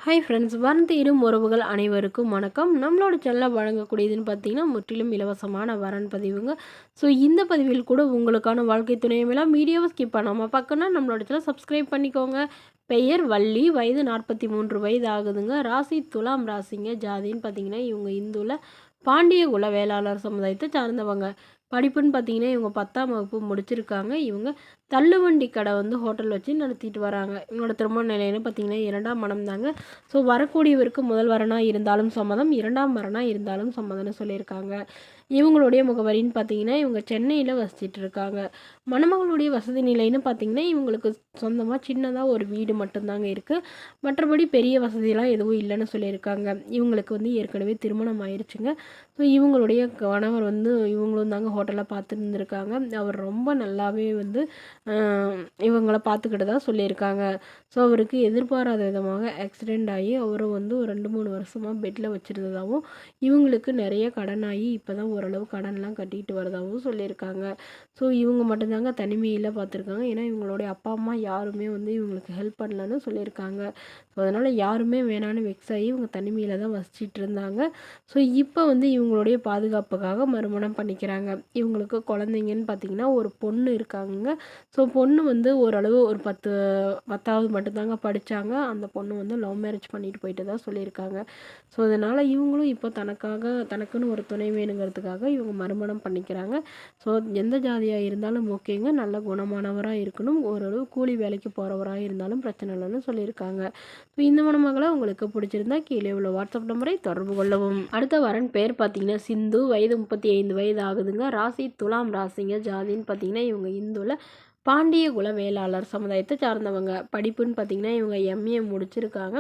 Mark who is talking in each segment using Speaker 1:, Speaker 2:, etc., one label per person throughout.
Speaker 1: Hi friends, வரன் உறவுகள் அனைவருக்கும் வணக்கம். நம்மளோட சேனலில் வழங்கக்கூடியதுன்னு பார்த்தீங்கன்னா முற்றிலும் இலவசமான வரன் பதிவுங்க. ஸோ இந்த பதிவில் கூட உங்களுக்கான வாழ்க்கை துணையமெல்லாம் வீடியோவை ஸ்கிப் பண்ணாமல் பார்க்கணும்னா நம்மளோட சேனல் சப்ஸ்கிரைப் பண்ணிக்கோங்க. பெயர் வள்ளி, வயது 43 வயது ஆகுதுங்க. ராசி துலாம் ராசிங்க. ஜாதின்னு பார்த்தீங்கன்னா இவங்க இந்துவில் பாண்டிய குல வேளாளர் சமுதாயத்தை சார்ந்தவங்க. படிப்புன்னு பார்த்தீங்கன்னா இவங்க 10ஆம் வகுப்பு முடிச்சிருக்காங்க. இவங்க தள்ளுவண்டி கடை ஹோட்டல் வச்சு நடத்திட்டு வராங்க. இவங்களோட திருமண நிலைன்னு பார்த்தீங்கன்னா 2ஆம் மனம் தாங்க. ஸோ வரக்கூடியவருக்கு முதல் வரனாக இருந்தாலும் சம்மதம், 2ஆம் வரனாக இருந்தாலும் சம்மதம்னு சொல்லியிருக்காங்க. இவங்களுடைய முகவரின்னு பார்த்தீங்கன்னா இவங்க சென்னையில் வசிச்சிட்டு இருக்காங்க. மணமகளுடைய வசதி நிலைன்னு பார்த்தீங்கன்னா இவங்களுக்கு சொந்தமாக சின்னதாக ஒரு வீடு மட்டும்தாங்க இருக்குது. மற்றபடி பெரிய வசதியெல்லாம் எதுவும் இல்லைன்னு சொல்லியிருக்காங்க. இவங்களுக்கு ஏற்கனவே திருமணம் ஆயிடுச்சுங்க. ஸோ இவங்களுடைய கணவர் இவங்களும் தாங்க ஹோட்டலில் பார்த்துருந்துருக்காங்க. அவர் ரொம்ப நல்லாவே இவங்கள பார்த்துக்கிட்டு தான் சொல்லியிருக்காங்க. ஸோ அவருக்கு எதிர்பாராத விதமாக ஆக்சிடெண்ட் ஆகி அவரும் ஒரு 2-3 வருஷமாக பெட்டில் வச்சுருந்ததாகவும், இவங்களுக்கு நிறைய கடன் ஆகி இப்போ தான் ஓரளவு கடன்லாம் கட்டிக்கிட்டு வரதாகவும் சொல்லியிருக்காங்க. ஸோ இவங்க மட்டும்தாங்க தனிமையில் பார்த்துருக்காங்க. ஏன்னா இவங்களுடைய அப்பா அம்மா யாருமே இவங்களுக்கு ஹெல்ப் பண்ணலன்னு சொல்லியிருக்காங்க. ஸோ அதனால் யாருமே வேணான்னு வெக்ஸ் ஆகி இவங்க தனிமையில் தான் வசிச்சிட்டு இருந்தாங்க. ஸோ இப்போ இவங்களுடைய பாதுகாப்புக்காக மறுமணம் பண்ணிக்கிறாங்க. இவங்களுக்கு குழந்தைங்கன்னு பார்த்தீங்கன்னா ஒரு பொண்ணு இருக்காங்க. ஸோ பொண்ணு ஓரளவு ஒரு 10வது மட்டும்தாங்க படித்தாங்க. அந்த பொண்ணு லவ் மேரேஜ் பண்ணிட்டு போயிட்டு தான் சொல்லியிருக்காங்க. ஸோ அதனால் இவங்களும் இப்போ தனக்குன்னு ஒரு துணை வேணுங்கிறதுக்காக இவங்க மறுமணம் பண்ணிக்கிறாங்க. ஸோ எந்த ஜாதியாக இருந்தாலும் ஓகேங்க, நல்ல குணமானவராக இருக்கணும், ஓரளவு கூலி வேலைக்கு போகிறவராக இருந்தாலும் பிரச்சனை இல்லைன்னு சொல்லியிருக்காங்க. ஸோ இந்த மணமகளை உங்களுக்கு பிடிச்சிருந்தா கீழே உள்ள வாட்ஸ்அப் நம்பரை தொடர்பு கொள்ளவும். அடுத்த வரன் பேர் பார்த்தீங்கன்னா சிந்து, வயது 35 வயது ஆகுதுங்க. ராசி துலாம் ராசிங்க. ஜாதின்னு பார்த்தீங்கன்னா இவங்க இந்துவில் பாண்டிய குல வேளாளர் சமுதாயத்தை சார்ந்தவங்க. படிப்புன்னு பார்த்தீங்கன்னா இவங்க எம்ஏ முடிச்சிருக்காங்க.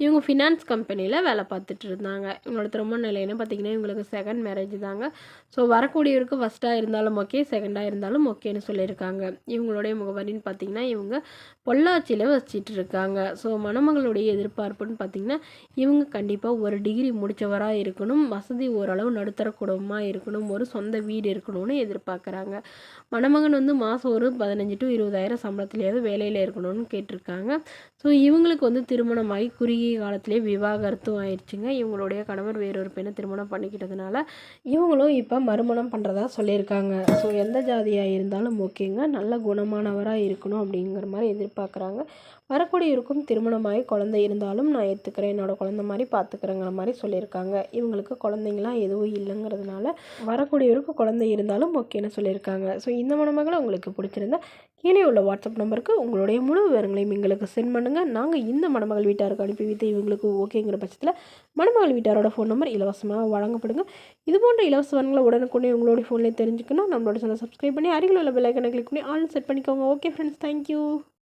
Speaker 1: இவங்க ஃபினான்ஸ் கம்பெனியில் வேலை பார்த்துட்டு இருந்தாங்க. இவங்களோட திருமண நிலைன்னு பார்த்தீங்கன்னா இவங்களுக்கு செகண்ட் மேரேஜ் தாங்க. ஸோ வரக்கூடியவருக்கு ஃபஸ்ட்டாக இருந்தாலும் ஓகே, செகண்டாக இருந்தாலும் ஓகேன்னு சொல்லியிருக்காங்க. இவங்களுடைய முகவரின்னு பார்த்தீங்கன்னா இவங்க பொள்ளாச்சியில் வசிச்சிட்டு இருக்காங்க. ஸோ மணமகளுடைய எதிர்பார்ப்புன்னு பார்த்தீங்கன்னா இவங்க கண்டிப்பாக ஒரு டிகிரி முடித்தவராக இருக்கணும், வசதி ஓரளவு நடுத்தர குடும்பமாக இருக்கணும், ஒரு சொந்த வீடு இருக்கணும்னு எதிர்பார்க்குறாங்க. மணமகன் மாதம் ஒரு 15 to 20,000 சம்பளத்திலேயாவது வேலையில் இருக்கணும்னு கேட்டிருக்காங்க. ஸோ இவங்களுக்கு திருமணமாகி குறுகிய காலத்திலே விவாகரத்தும் ஆயிடுச்சுங்க. இவங்களுடைய கணவர் வேறொரு பெண்ணை திருமணம் பண்ணிக்கிட்டதுனால இவங்களும் இப்போ மறுமணம் பண்ணுறதா சொல்லியிருக்காங்க. ஸோ எந்த ஜாதியாக இருந்தாலும் ஓகேங்க, நல்ல குணமானவராக இருக்கணும் அப்படிங்கிற மாதிரி எதிர்பார்க்குறாங்க. வரக்கூடியவருக்கும் திருமணமாகி குழந்தை இருந்தாலும் நான் ஏற்றுக்கிறேன், என்னோடய குழந்தை மாதிரி பார்த்துக்கிறேங்கிற மாதிரி சொல்லியிருக்காங்க. இவங்களுக்கு குழந்தைங்களாம் எதுவும் இல்லைங்கிறதுனால வரக்கூடியவருக்கு குழந்தை இருந்தாலும் ஓகேன்னு சொல்லியிருக்காங்க. ஸோ இந்த மணமகளை உங்களுக்கு பிடிச்சிருந்தா கீழே உள்ள வாட்ஸ்அப் நம்பருக்கு உங்களுடைய முழு விவரங்களையும் எங்களுக்கு சென்ட் பண்ணுங்கள். நாங்கள் இந்த மணமகள் வீட்டாருக்கு அனுப்பி வைத்து இவங்களுக்கு ஓகேங்கிற பட்சத்தில் மணமகள் வீட்டாரோட ஃபோன் நம்பர் இலவசமாக வழங்கப்படுங்க. இது போன்ற இலவச வரங்களை உடனுக்குடனே உங்களுடைய ஃபோன்லேயே தெரிஞ்சுக்கணும். நம்மளோட சேனல் சப்ஸ்கிரைப் பண்ணி அருகில் உள்ள பெல் ஐக்கனை கிளிக் பண்ணி ஆல் செட் பண்ணிக்கோங்க. Okay friends, thank you.